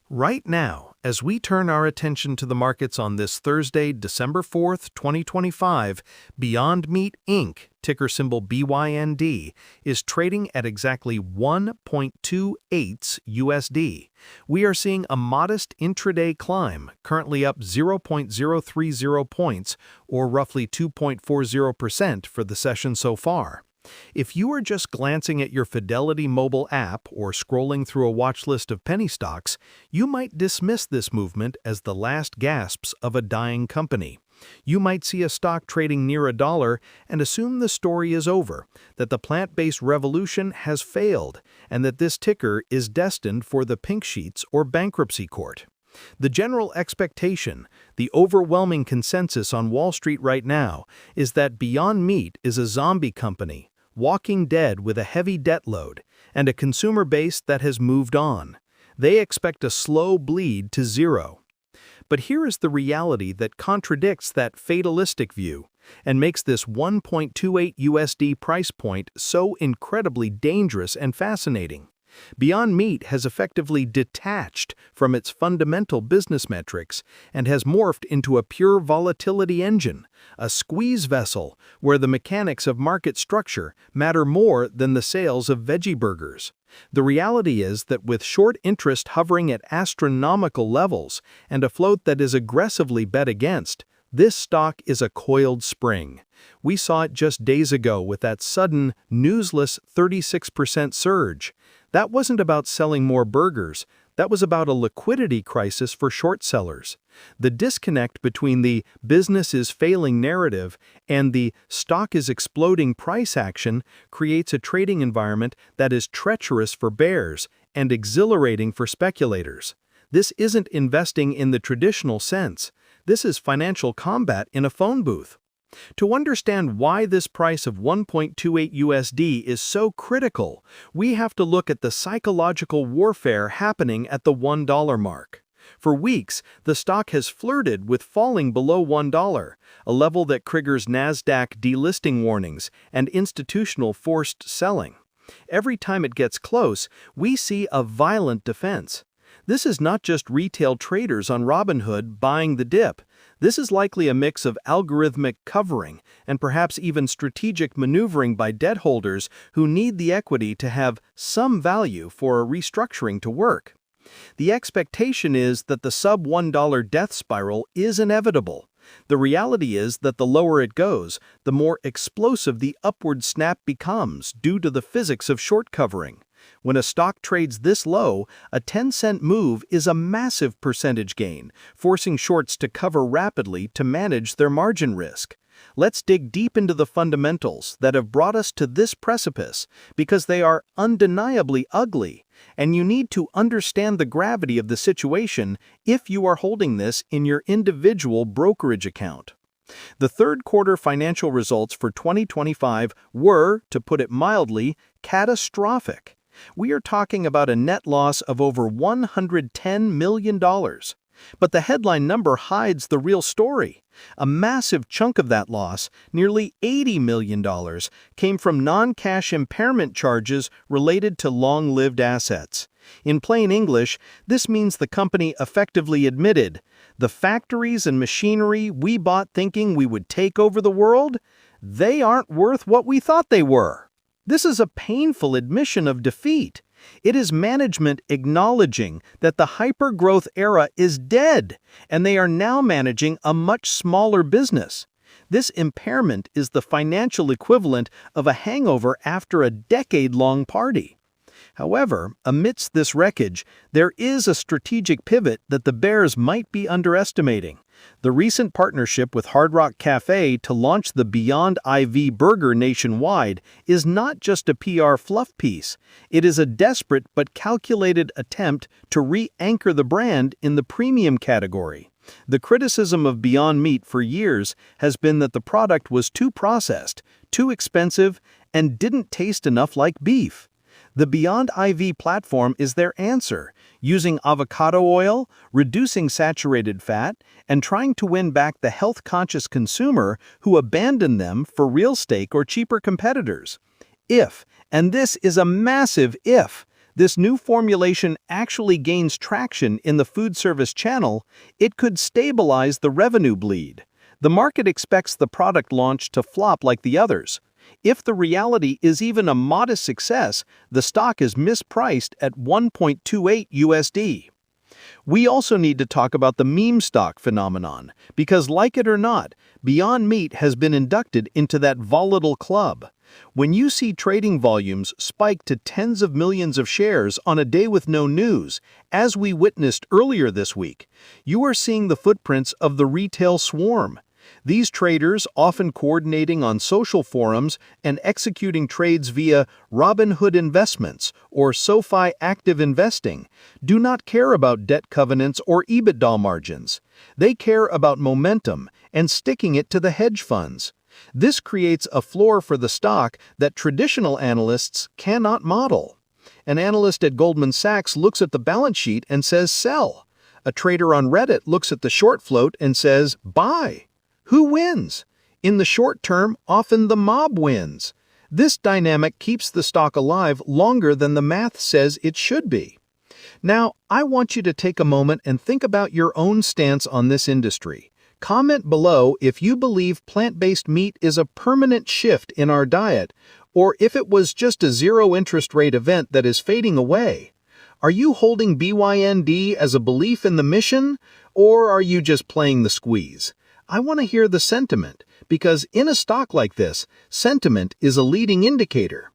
Right now, as we turn our attention to the markets on this Thursday, December 4th, 2025, Beyond Meat Inc., ticker symbol BYND, is trading at exactly 1.28 USD. We are seeing a modest intraday climb, currently up 0.030 points, or roughly 2.40% for the session so far. If you are just glancing at your Fidelity mobile app or scrolling through a watch list of penny stocks, you might dismiss this movement as the last gasps of a dying company. You might see a stock trading near $1 and assume the story is over, that the plant-based revolution has failed, and that this ticker is destined for the pink sheets or bankruptcy court. The general expectation, the overwhelming consensus on Wall Street right now, is that Beyond Meat is a zombie company, walking dead with a heavy debt load, and a consumer base that has moved on. They expect a slow bleed to zero. But here is the reality that contradicts that fatalistic view and makes this 1.28 USD price point so incredibly dangerous and fascinating. Beyond Meat has effectively detached from its fundamental business metrics and has morphed into a pure volatility engine, a squeeze vessel where the mechanics of market structure matter more than the sales of veggie burgers. The reality is that with short interest hovering at astronomical levels and a float that is aggressively bet against, this stock is a coiled spring. We saw it just days ago with that sudden, newsless 36% surge. That wasn't about selling more burgers, that was about a liquidity crisis for short sellers. The disconnect between the business is failing narrative and the stock is exploding price action creates a trading environment that is treacherous for bears and exhilarating for speculators. This isn't investing in the traditional sense. This is financial combat in a phone booth. To understand why this price of 1.28 USD is so critical, we have to look at the psychological warfare happening at the $1 mark. For weeks, the stock has flirted with falling below $1, a level that triggers NASDAQ delisting warnings and institutional forced selling. Every time it gets close, we see a violent defense. This is not just retail traders on Robinhood buying the dip. This is likely a mix of algorithmic covering and perhaps even strategic maneuvering by debt holders who need the equity to have some value for a restructuring to work. The expectation is that the sub-$1 death spiral is inevitable. The reality is that the lower it goes, the more explosive the upward snap becomes due to the physics of short covering. When a stock trades this low, a 10-cent move is a massive percentage gain, forcing shorts to cover rapidly to manage their margin risk. Let's dig deep into the fundamentals that have brought us to this precipice, because they are undeniably ugly, and you need to understand the gravity of the situation if you are holding this in your individual brokerage account. The third quarter financial results for 2025 were, to put it mildly, catastrophic. We are talking about a net loss of over $110 million. But the headline number hides the real story. A massive chunk of that loss, nearly $80 million, came from non-cash impairment charges related to long-lived assets. In plain English, this means the company effectively admitted, the factories and machinery we bought thinking we would take over the world, they aren't worth what we thought they were. This is a painful admission of defeat. It is management acknowledging that the hyper-growth era is dead, and they are now managing a much smaller business. This impairment is the financial equivalent of a hangover after a decade-long party. However, amidst this wreckage, there is a strategic pivot that the bears might be underestimating. The recent partnership with Hard Rock Cafe to launch the Beyond IV burger nationwide is not just a PR fluff piece. It is a desperate but calculated attempt to re-anchor the brand in the premium category. The criticism of Beyond Meat for years has been that the product was too processed, too expensive, and didn't taste enough like beef. The Beyond IV platform is their answer, using avocado oil, reducing saturated fat, and trying to win back the health-conscious consumer who abandoned them for real steak or cheaper competitors. If, and this is a massive if, this new formulation actually gains traction in the food service channel, it could stabilize the revenue bleed. The market expects the product launch to flop like the others. If the reality is even a modest success, the stock is mispriced at 1.28 USD. We also need to talk about the meme stock phenomenon, because like it or not, Beyond Meat has been inducted into that volatile club. When you see trading volumes spike to tens of millions of shares on a day with no news, as we witnessed earlier this week, you are seeing the footprints of the retail swarm. These traders, often coordinating on social forums and executing trades via Robinhood Investments or SoFi Active Investing, do not care about debt covenants or EBITDA margins. They care about momentum and sticking it to the hedge funds. This creates a floor for the stock that traditional analysts cannot model. An analyst at Goldman Sachs looks at the balance sheet and says sell. A trader on Reddit looks at the short float and says buy. Who wins? In the short term, often the mob wins. This dynamic keeps the stock alive longer than the math says it should be. Now, I want you to take a moment and think about your own stance on this industry. Comment below if you believe plant-based meat is a permanent shift in our diet, or if it was just a zero-interest rate event that is fading away. Are you holding BYND as a belief in the mission, or are you just playing the squeeze? I want to hear the sentiment, because in a stock like this, sentiment is a leading indicator.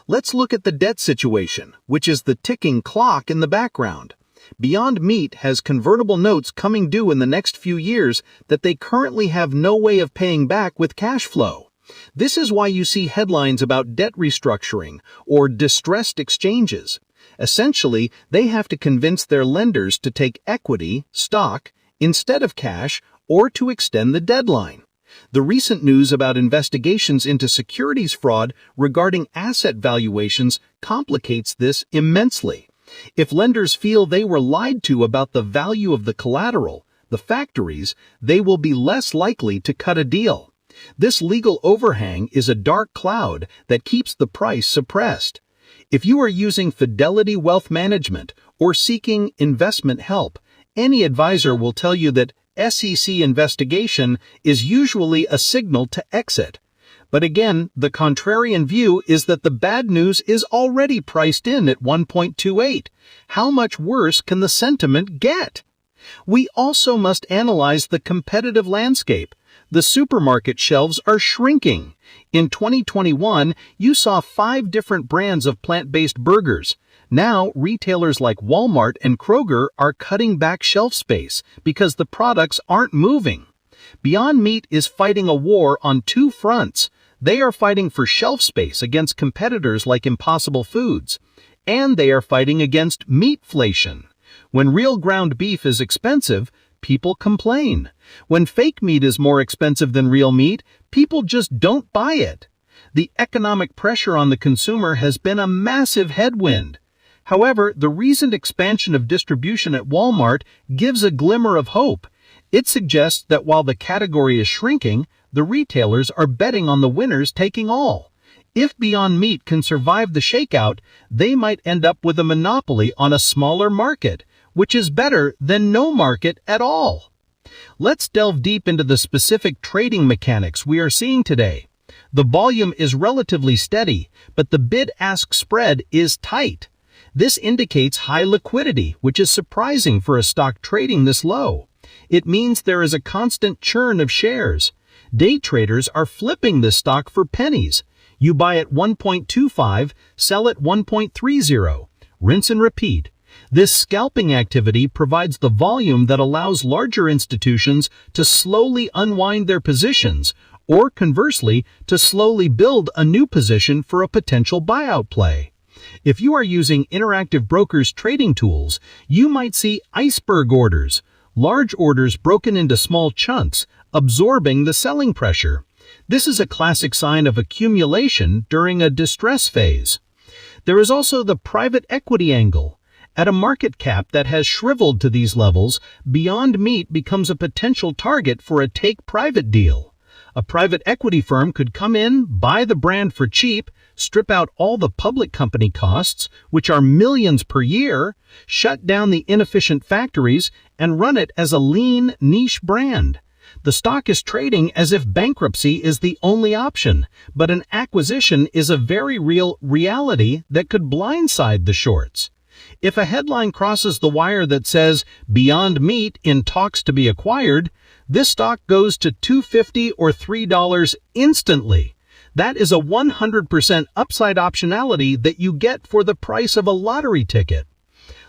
Let's look at the debt situation, which is the ticking clock in the background. Beyond Meat has convertible notes coming due in the next few years that they currently have no way of paying back with cash flow. This is why you see headlines about debt restructuring or distressed exchanges. Essentially, they have to convince their lenders to take equity, stock, instead of cash, or to extend the deadline. The recent news about investigations into securities fraud regarding asset valuations complicates this immensely. If lenders feel they were lied to about the value of the collateral, the factories, they will be less likely to cut a deal. This legal overhang is a dark cloud that keeps the price suppressed. If you are using Fidelity Wealth Management or seeking investment help, any advisor will tell you that SEC investigation is usually a signal to exit. But again, the contrarian view is that the bad news is already priced in at 1.28. How much worse can the sentiment get? We also must analyze the competitive landscape. The supermarket shelves are shrinking. In 2021, you saw 5 different brands of plant-based burgers. Now, retailers like Walmart and Kroger are cutting back shelf space because the products aren't moving. Beyond Meat is fighting a war on 2 fronts. They are fighting for shelf space against competitors like Impossible Foods, and they are fighting against meatflation. When real ground beef is expensive, people complain. When fake meat is more expensive than real meat, people just don't buy it. The economic pressure on the consumer has been a massive headwind. However, the recent expansion of distribution at Walmart gives a glimmer of hope. It suggests that while the category is shrinking, the retailers are betting on the winners taking all. If Beyond Meat can survive the shakeout, they might end up with a monopoly on a smaller market, which is better than no market at all. Let's delve deep into the specific trading mechanics we are seeing today. The volume is relatively steady, but the bid-ask spread is tight. This indicates high liquidity, which is surprising for a stock trading this low. It means there is a constant churn of shares. Day traders are flipping this stock for pennies. You buy at 1.25, sell at 1.30. Rinse and repeat. This scalping activity provides the volume that allows larger institutions to slowly unwind their positions, or conversely, to slowly build a new position for a potential buyout play. If you are using Interactive Brokers trading tools, you might see iceberg orders, large orders broken into small chunks, absorbing the selling pressure. This is a classic sign of accumulation during a distress phase. There is also the private equity angle. At a market cap that has shriveled to these levels, Beyond Meat becomes a potential target for a take-private deal. A private equity firm could come in, buy the brand for cheap, strip out all the public company costs, which are millions per year, shut down the inefficient factories, and run it as a lean, niche brand. The stock is trading as if bankruptcy is the only option, but an acquisition is a very real reality that could blindside the shorts. If a headline crosses the wire that says Beyond Meat in talks to be acquired, this stock goes to $2.50 or $3 instantly. That is a 100% upside optionality that you get for the price of a lottery ticket.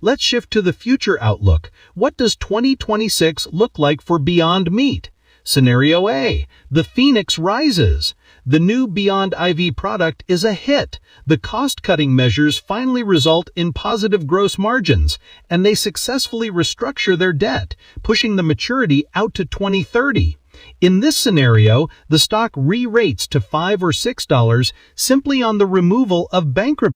Let's shift to the future outlook. What does 2026 look like for Beyond Meat? Scenario A, the Phoenix rises. The new Beyond IV product is a hit. The cost-cutting measures finally result in positive gross margins, and they successfully restructure their debt, pushing the maturity out to 2030. In this scenario, the stock re-rates to $5 or $6 simply on the removal of bankruptcy.